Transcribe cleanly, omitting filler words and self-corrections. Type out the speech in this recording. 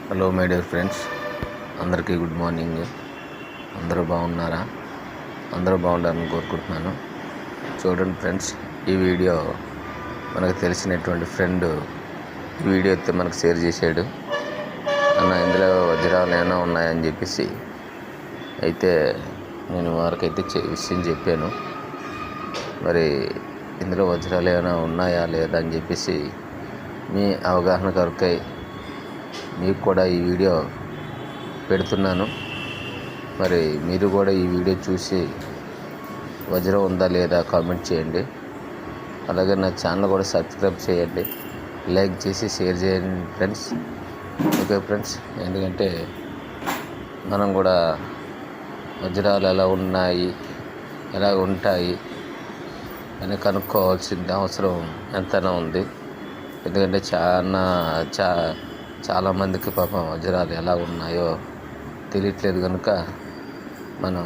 Hello my dear friends, అందరికీ good morning. అందరూ బాగున్నారా? అందరూ బాగుండాలని కోరుకుంటున్నాను. చూడండి ఫ్రెండ్స్, ఈ వీడియో మనకు తెలిసినటువంటి ఫ్రెండ్ ఈ వీడియో అయితే మనకు షేర్ చేశాడు. అన్న, ఇందులో వజ్రాలు ఏమైనా ఉన్నాయని చెప్పేసి అయితే నేను వారికైతే విషయం చెప్పాను. మరి ఇందులో వజ్రాలు ఏమైనా ఉన్నాయా లేదా అని చెప్పేసి మీ అవగాహన కొరకై మీకు కూడా ఈ వీడియో పెడుతున్నాను. మరి మీరు కూడా ఈ వీడియో చూసి వజ్రం ఉందా లేదా కామెంట్ చేయండి. అలాగే నా ఛానల్ కూడా సబ్స్క్రైబ్ చేయండి, లైక్ చేసి షేర్ చేయండి ఫ్రెండ్స్. ఓకే ఫ్రెండ్స్, ఎందుకంటే మనం కూడా వజ్రాలు ఎలా ఉన్నాయి, ఎలా ఉంటాయి అని కనుక్కోవాల్సిన అవసరం ఎంతైనా ఉంది. ఎందుకంటే చాలామందికి పాపం వజ్రాలు ఎలా ఉన్నాయో తెలియట్లేదు కనుక మనం